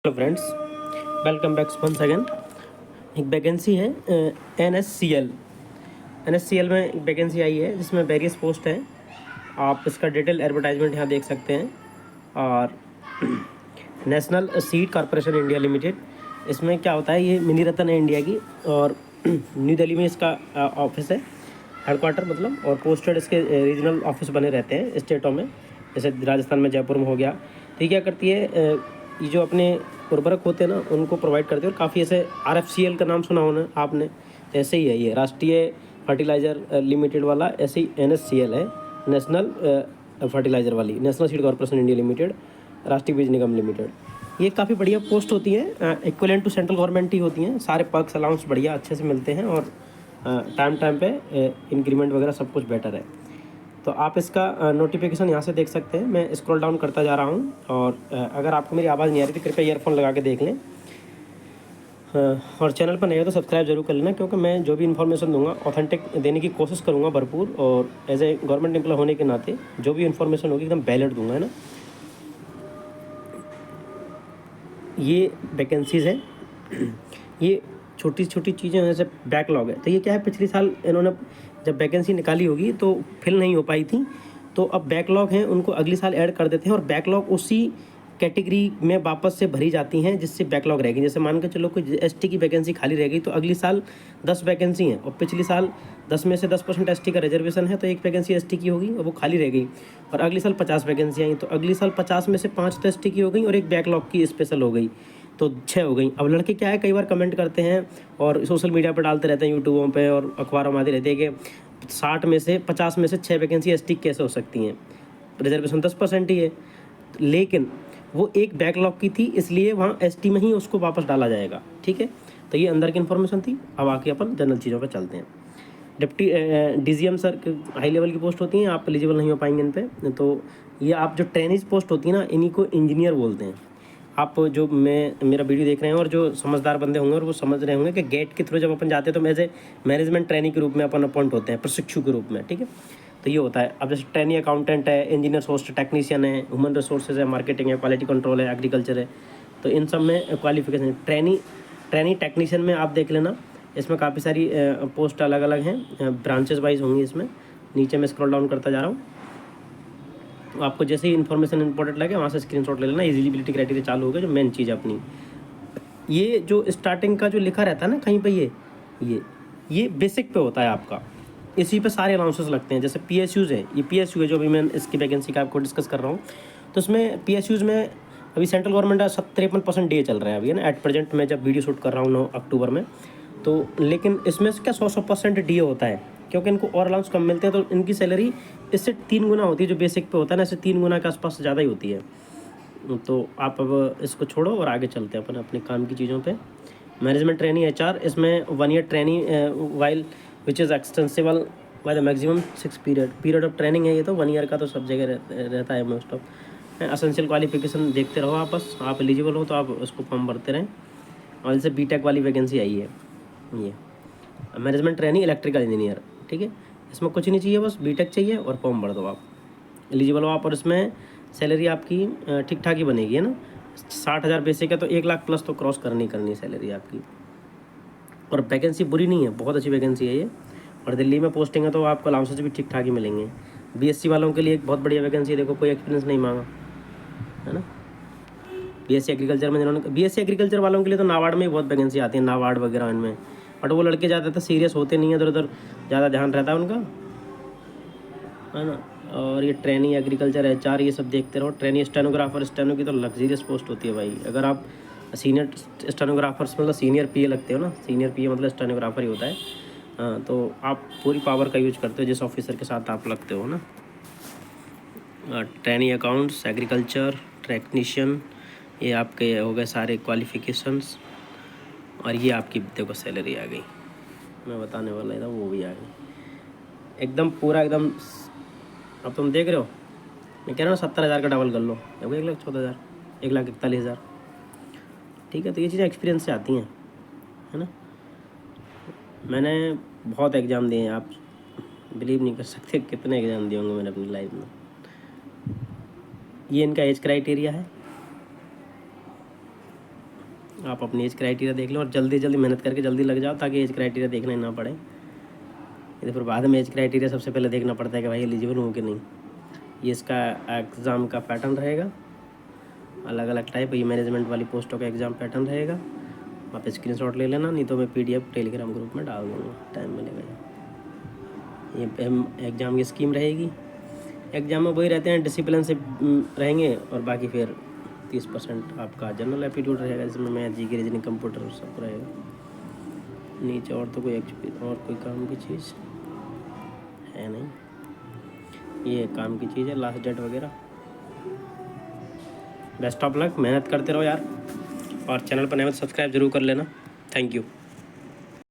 Hello friends, welcome back once again. एक vacancy है N S C L में एक वैकेंसी आई है जिसमें वेरियस पोस्ट हैं। आप इसका डिटेल एडवर्टाइजमेंट यहाँ देख सकते हैं। और national seed corporation India limited, इसमें क्या होता है, ये मिनी रतन है इंडिया की। और न्यू दिल्ली में इसका ऑफिस है, हेडक्वार्टर मतलब। और पोस्टेड इसके रीजनल ऑफिस बने रहते हैं स्टेटों में, जैसे राजस्थान में जयपुर में हो गया। तो ये क्या करती है, ये जो अपने उर्वरक होते हैं ना उनको प्रोवाइड करते हैं। और काफ़ी ऐसे RFCL का नाम सुना होना आपने, ऐसे ही है ये राष्ट्रीय फर्टिलाइज़र लिमिटेड वाला, ऐसे ही NSCL है, नेशनल फर्टिलाइज़र वाली, national seed corporation India limited, राष्ट्रीय बीज निगम लिमिटेड। ये काफ़ी बढ़िया पोस्ट होती है, इक्वलेंट टू सेंट्रल गवर्नमेंट ही होती हैं। सारे पर्क्स अलाउंस बढ़िया अच्छे से मिलते हैं और टाइम पे इंक्रीमेंट वगैरह सब कुछ बेटर है। तो आप इसका नोटिफिकेशन यहाँ से देख सकते हैं। मैं स्क्रॉल डाउन करता जा रहा हूँ। और अगर आपको मेरी आवाज़ नहीं आ रही तो कृपया ईयरफोन लगा के देख लें। और चैनल पर नहीं हो तो सब्सक्राइब जरूर कर लेना, क्योंकि मैं जो भी इन्फॉर्मेशन दूंगा ऑथेंटिक देने की कोशिश करूँगा भरपूर। और एज ए गवर्नमेंट एम्प्लॉय होने के नाते जो भी इन्फॉर्मेशन होगी एकदम वैलिड दूंगा, है ना। ये वैकेंसीज़ है, ये छोटी छोटी चीज़ें जैसे बैकलॉग है। तो ये क्या है, पिछले साल इन्होंने जब वैकेंसी निकाली होगी तो फिल नहीं हो पाई थी, तो अब बैकलॉग हैं उनको अगले साल ऐड कर देते हैं। और बैकलॉग उसी कैटेगरी में वापस से भरी जाती हैं जिससे बैकलॉग रहेगी। जैसे मान के चलो कोई ST की वैकेंसी खाली रह गई तो अगले साल 10 वैकेंसी हैं, और पिछले साल 10 में से 10% ST का रिजर्वेशन है, तो एक वैकेंसी ST की होगी और वो खाली रह गई। और अगले साल 50 वैकेंसी आई तो अगले साल 50 में से 5 तो ST की हो गई और एक बैकलॉग की स्पेशल हो गई, तो 6 हो गई। अब लड़के क्या है, कई बार कमेंट करते हैं और सोशल मीडिया पर डालते रहते हैं, यूट्यूबों पे और अखबारों में आती रहती है कि 60 में से 50 में से 6 वैकेंसी ST कैसे हो सकती हैं, रिजर्वेशन 10% ही है। लेकिन वो एक बैकलॉग की थी, इसलिए वहाँ ST में ही उसको वापस डाला जाएगा, ठीक है। तो ये अंदर की इन्फॉर्मेशन थी। अब आके अपन जनरल चीज़ों पर चलते हैं। Deputy DGM sir high level की पोस्ट होती हैं, आप एलिजिबल नहीं हो पाएंगे इन पे। तो ये आप जो ट्रेनिज पोस्ट होती है ना, इन्हीं को इंजीनियर बोलते हैं। आप जो मेरा वीडियो देख रहे हैं और जो समझदार बंदे होंगे और वो समझ रहे होंगे कि गेट के थ्रू जब अपन जाते हैं तो एज ए मैनेजमेंट ट्रेनिंग के रूप में अपन अपॉइंट होते हैं, प्रशिक्षु के रूप में, ठीक है। तो ये होता है। अब जैसे ट्रेनी अकाउंटेंट है, इंजीनियर सोस्ट टेक्नीशियन है, ह्यूमन रिसोर्सेज है, मार्केटिंग है, क्वालिटी कंट्रोल है, एग्रीकल्चर है। तो इन सब में क्वालिफिकेशन ट्रेनी टेक्नीशियन में आप देख लेना, इसमें काफ़ी सारी पोस्ट अलग अलग हैं, ब्रांचेस वाइज होंगी इसमें। नीचे मैं स्क्रॉल डाउन करता जा रहा हूँ। तो आपको जैसे ही इन्फॉर्मेशन इंपॉर्टेंट लगे वहाँ से स्क्रीनशॉट ले लेना। एलिजिबिलिटी क्राइटेरिया चालू होगा, जो मेन चीज़ है अपनी। ये जो स्टार्टिंग का जो लिखा रहता है ना कहीं पे, ये बेसिक पे होता है आपका, इसी पे सारे अलाउंसेस लगते हैं। जैसे PSUs है, ये PSU है जो अभी मैं इसकी वैकेंसी का आपको डिस्कस कर रहा हूँ। तो इसमें PSUs में अभी सेंट्रल गवर्नमेंट का 53% डे चल रहा है अभी, है ना, एट प्रेजेंट मैं जब वीडियो शूट कर रहा हूँ 9 अक्टूबर में। तो लेकिन इसमें से क्या 100% DA होता है, क्योंकि इनको और अलाउंस कम मिलते हैं। तो इनकी सैलरी इससे 3 गुना होती है, जो बेसिक पे होता है ना, इससे 3 गुना के आसपास ज़्यादा ही होती है। तो आप अब इसको छोड़ो और आगे चलते हैं अपन अपने काम की चीज़ों पे। मैनेजमेंट ट्रेनिंग HR, इसमें 1 ear training while which is extensible by the maximum 6 period of training है। ये तो 1 ईयर का तो सब जगह रहता है मोस्ट ऑफ। असेंशियल क्वालिफिकेशन देखते रहो आप, बस आप एलिजिबल हो तो आप उसको फॉर्म भरते रहें। और जैसे BTech वाली वैकेंसी आई है, ये मैनेजमेंट ट्रेनिंग इलेक्ट्रिकल इंजीनियर, ठीक है। इसमें कुछ नहीं चाहिए, बस BTech चाहिए और फॉर्म भर दो आप, एलिजिबल हो आप। और इसमें सैलरी आपकी ठीक ठाक ही बनेगी, है ना। 60,000 बेसिक है तो 1 लाख प्लस तो क्रॉस करनी है सैलरी आपकी। और वैकेंसी बुरी नहीं है, बहुत अच्छी वैकेंसी है ये। और दिल्ली में पोस्टिंग है तो आपको अलाउंसेस भी ठीक ठाक ही मिलेंगे। BSc वालों के लिए एक बहुत बढ़िया वैकेंसी है, देखो कोई एक्सपीरियंस नहीं मांगा, है ना। BSc एग्रीकल्चर में जिन्होंने, BSc एग्रीकल्चर वालों के लिए तो नाबार्ड में ही बहुत वैकेंसी आती है, नाबार्ड वगैरह इनमें। बट वो लड़के ज़्यादातर सीरियस होते नहीं है, इधर उधर ज़्यादा ध्यान रहता है उनका, है ना। और ये ट्रेनी एग्रीकल्चर HR ये सब देखते रहो। ट्रेनी स्टेनोग्राफर, स्टेनो की तो लग्जरियस पोस्ट होती है भाई। अगर आप सीनियर स्टेनोग्राफर्स मतलब सीनियर PA लगते हो ना, सीनियर PA मतलब स्टेनोग्राफर ही होता है। हाँ, तो आप पूरी पावर का यूज करते हो जिस ऑफिसर के साथ आप लगते हो ना। ट्रेनी अकाउंट्स, एग्रीकल्चर टेक्नीशियन, ये आपके हो गए सारे क्वालिफिकेशंस। और ये आपकी देखो सैलरी आ गई, मैं बताने वाला था वो भी आ गई एकदम पूरा एकदम। अब तुम देख रहे हो, मैं कह रहा हूँ 70,000 का डबल कर लो, देखो 1,14,000, 1,41,000, ठीक है। तो ये चीज़ें एक्सपीरियंस से आती हैं, है ना। मैंने बहुत एग्ज़ाम दिए हैं, आप बिलीव नहीं कर सकते कितने एग्ज़ाम दिए होंगे मैंने अपनी लाइफ में। ये इनका एज क्राइटेरिया है, आप अपनी एज क्राइटेरिया देख लो और जल्दी जल्दी मेहनत करके जल्दी लग जाओ, ताकि एज क्राइटेरिया देखना ही ना पड़े। ये फिर बाद में एज क्राइटेरिया सबसे पहले देखना पड़ता है कि भाई एलिजिबल हूँ कि नहीं। ये इसका एग्ज़ाम का पैटर्न रहेगा, अलग अलग टाइप। ये मैनेजमेंट वाली पोस्टों का एग्ज़ाम पैटर्न रहेगा। आप स्क्रीनशॉट ले लेना, नहीं तो मैं PDF टेलीग्राम ग्रुप में डाल दूँगा, टाइम मिलेगा। ये एग्ज़ाम की स्कीम रहेगी। एग्ज़ाम में वही रहते हैं, डिसिप्लिन से रहेंगे, और बाकी फिर 30% आपका जनरल एप्टीट्यूड रहेगा, जिसमें मैथ, जीके, रीजनिंग, कंप्यूटर सब रहेगा। नीचे और तो कोई कोई काम की चीज़ है नहीं, ये काम की चीज़ है, लास्ट डेट वगैरह। बेस्ट ऑफ लक, मेहनत करते रहो यार, और चैनल पर नए हो तो सब्सक्राइब जरूर कर लेना। Thank you.